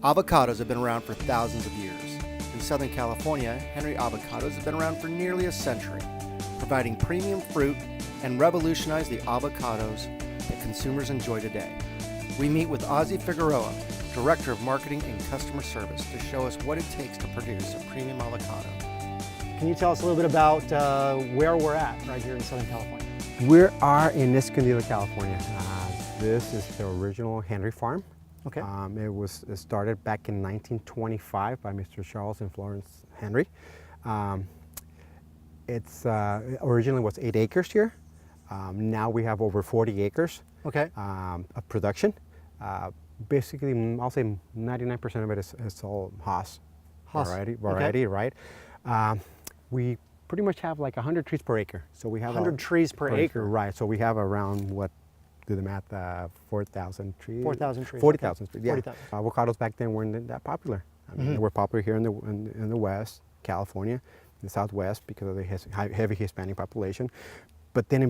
Avocados have been around for thousands of years. In Southern California, Henry Avocados has been around for nearly a century, providing premium fruit and revolutionized the avocados that consumers enjoy today. We meet with Ozzie Figueroa, Director of Marketing and Customer Service, to show us what it takes to produce a premium avocado. Can you tell us a little bit about where we're at right here in Southern California? We are in Escondido, California. This is the original Henry farm. Okay. It started back in 1925 by Mr. Charles and Florence Henry. Originally was 8 acres here. Now we have over 40 acres Okay. of production. Basically, I'll say 99% of it is all Haas variety, okay. right? We pretty much have like 100 trees per acre. So we have 100 trees per acre. Right. So we have around, do the math, 4,000 trees. 4,000 trees. 40,000 trees, yeah. 40,000. Avocados back then weren't that popular. I mean, they were popular here in the West, California, the Southwest, because of the heavy Hispanic population. But then it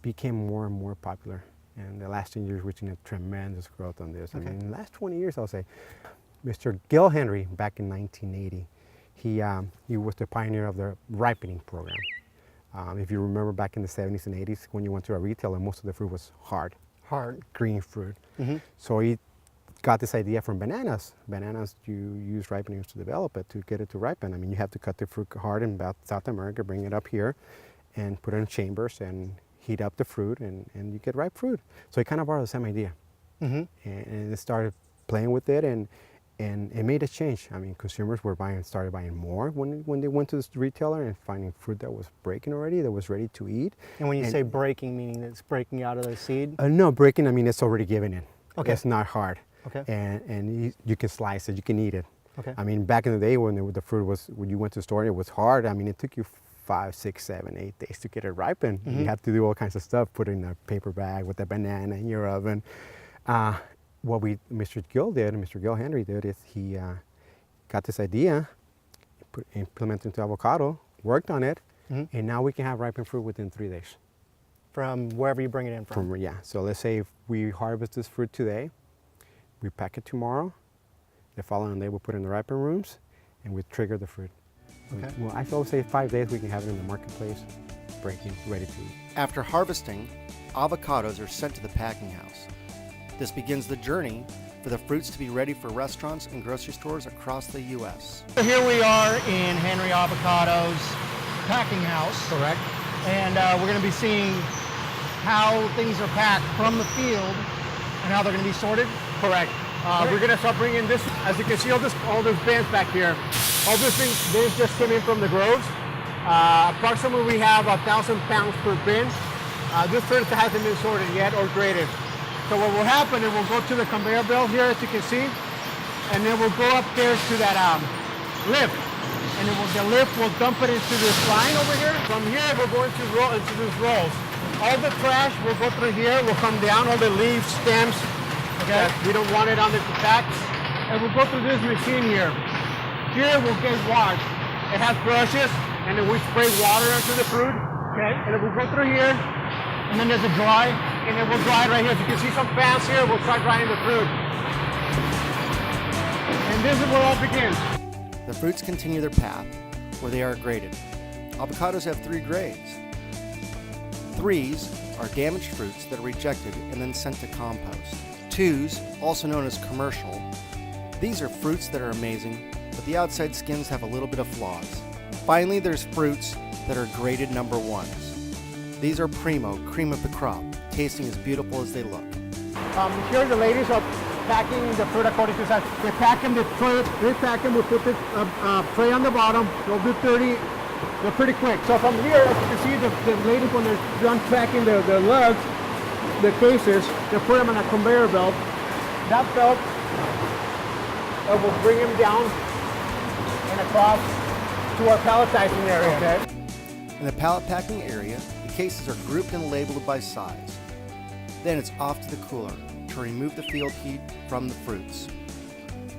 became more and more popular. And the last 10 years, we've seen a tremendous growth on this. Okay. I mean, in the last 20 years, I'll say, Mr. Gil Henry, back in 1980, he was the pioneer of the ripening program. If you remember back in the 70s and 80s, when you went to a retailer, most of the fruit was hard, green fruit. So he got this idea from bananas. Bananas, you use ripeners to develop it, to get it to ripen. I mean, you have to cut the fruit hard in South America, bring it up here, and put it in chambers and heat up the fruit, and you get ripe fruit. So he kind of borrowed the same idea. And it started playing with it, and it made a change. I mean, consumers started buying more when they went to this retailer and finding fruit that was breaking already, that was ready to eat. And when you say breaking, meaning it's breaking out of the seed? No, breaking, I mean, it's already given in. Okay. It's not hard. Okay. And you can slice it, you can eat it. Okay. I mean, back in the day when the fruit was, when you went to the store and it was hard, I mean, it took you 5, 6, 7, 8 days to get it ripened. You have to do all kinds of stuff, put it in a paper bag with a banana in your oven. What Mr. Gil Henry did is he got this idea, implemented into avocado, worked on it, and now we can have ripened fruit within 3 days. From wherever you bring it in from? Yeah, so let's say if we harvest this fruit today, we pack it tomorrow, the following day we'll put it in the ripen rooms, and we trigger the fruit. Okay. Well, I always say 5 days we can have it in the marketplace, breaking, ready to eat. After harvesting, avocados are sent to the packing house. This begins the journey for the fruits to be ready for restaurants and grocery stores across the U.S. So here we are in Henry Avocados packing house. Correct. And we're going to be seeing how things are packed from the field and how they're going to be sorted. Correct. We're going to start bringing this, as you can see, all those bins back here. All these things just came in from the groves. Approximately we have 1,000 pounds per bin. This fruit hasn't been sorted yet or graded. So what will happen is we'll go to the conveyor belt here, as you can see, and then we'll go upstairs to that lift. And then the lift will dump it into this line over here. From here, we're going to into these rolls. All the trash will go through here, will come down, all the leaves, stems, okay, we don't want it on the packs. And we'll go through this machine here. Here will get washed. It has brushes, and then we spray water onto the fruit. Okay. And then we'll go through here, and then there's a dry, and then we'll dry it right here. As you can see some fans here, we'll start drying the fruit. And this is where it all begins. The fruits continue their path where they are graded. Avocados have 3 grades. 3s are damaged fruits that are rejected and then sent to compost. 2s, also known as commercial, these are fruits that are amazing, but the outside skins have a little bit of flaws. Finally, there's fruits that are graded number 1s. These are primo, cream of the crop, tasting as beautiful as they look. Here the ladies are packing the fruit according to size. We're packing the fruit, we put the tray on the bottom. We'll do 30, they're pretty quick. So from here, as you can see, the ladies, when they're done packing the lugs, the cases, they put them on a conveyor belt. That belt will bring them down and across to our palletizing area. Okay. In the pallet packing area, the cases are grouped and labeled by size. Then it's off to the cooler to remove the field heat from the fruits.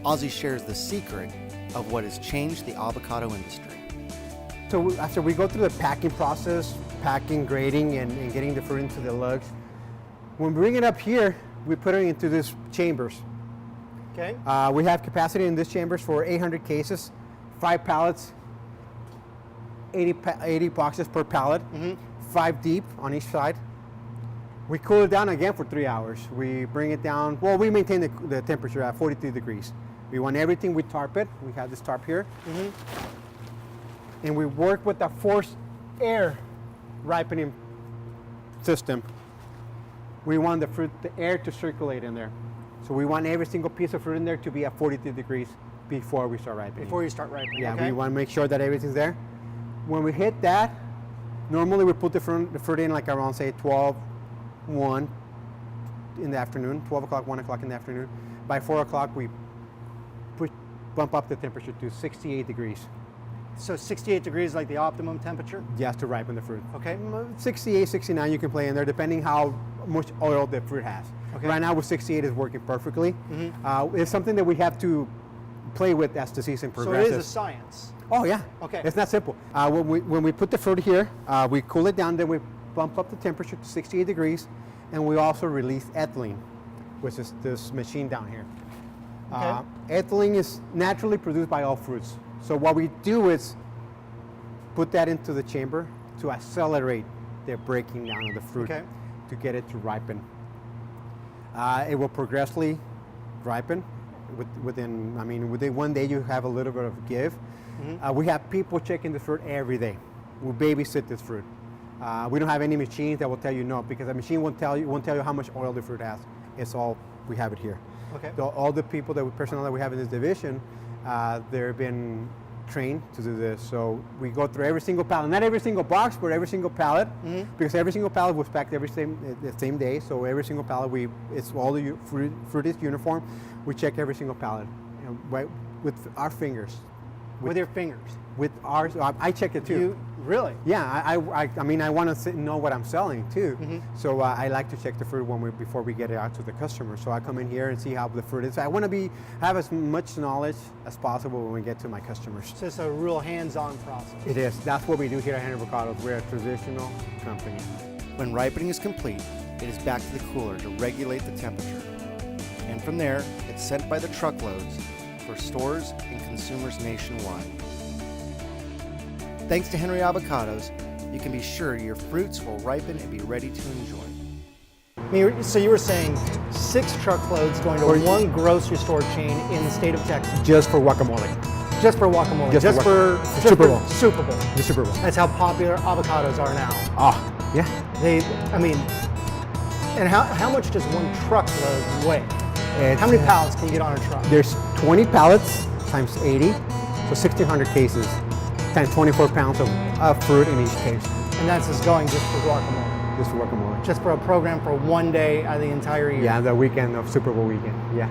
Ozzie shares the secret of what has changed the avocado industry. So after we go through the packing process, packing, grading, and getting the fruit into the lugs, when we bring it up here, we put it into these chambers. Okay. We have capacity in these chambers for 800 cases, 5 pallets, 80 boxes per pallet, 5 deep on each side. We cool it down again for 3 hours. We bring it down, well, we maintain the temperature at 42 degrees. We want everything, we tarp it. We have this tarp here. And we work with a forced air ripening system. We want the air to circulate in there. So we want every single piece of fruit in there to be at 42 degrees before we start ripening. Before you start ripening. Yeah, okay. we want to make sure that everything's there. When we hit that, normally we put the fruit in like around, say, 12, 1 in the afternoon, 12 o'clock, 1 o'clock in the afternoon. By 4 o'clock, we bump up the temperature to 68 degrees. So 68 degrees is like the optimum temperature? Just to ripen the fruit. Okay. 68, 69 you can play in there depending how much oil the fruit has. Okay. Right now with 68 is working perfectly. It's something that we have to play with as the season progresses. So it is a science. Oh yeah. Okay. It's not simple. When we put the fruit here, we cool it down, then we bump up the temperature to 68 degrees, and we also release ethylene, which is this machine down here. Okay. Ethylene is naturally produced by all fruits. So what we do is put that into the chamber to accelerate the breaking down of the fruit to get it to ripen. It will progressively ripen. Within 1 day you have a little bit of give. We have people checking the fruit every day. We babysit this fruit. We don't have any machines that will tell you no, because a machine won't tell you how much oil the fruit has. It's all, we have it here. Okay. So all the people personnel that we have in this division, they've been trained to do this. So we go through every single pallet, not every single box, but every single pallet, because every single pallet was packed the same day. So every single pallet, it's all the fruit is uniform. We check every single pallet, right, with our fingers. With your fingers? With ours, I check it too. You really? Yeah, I want to know what I'm selling too. So I like to check the fruit before we get it out to the customer. So I come in here and see how the fruit is. I want to have as much knowledge as possible when we get to my customers. So it's a real hands-on process. It is. That's what we do here at Henry Avocados. We're a traditional company. When ripening is complete, it is back to the cooler to regulate the temperature. And from there, it's sent by the truckloads for stores and consumers nationwide. Thanks to Henry Avocados, you can be sure your fruits will ripen and be ready to enjoy. So you were saying 6 truckloads going to one grocery store chain in the state of Texas. Just for guacamole. Just for guacamole. Just for Super Bowl. The Super Bowl. That's how popular avocados are now. Oh, yeah. And how much does one truckload weigh? How many pallets can you get on a truck? There's 20 pallets times 80, so 1,600 cases times 24 pounds of fruit in each case. And that's just going just for guacamole? Just for guacamole. Just for a program for one day out of the entire year? Yeah, the weekend of Super Bowl weekend, yeah.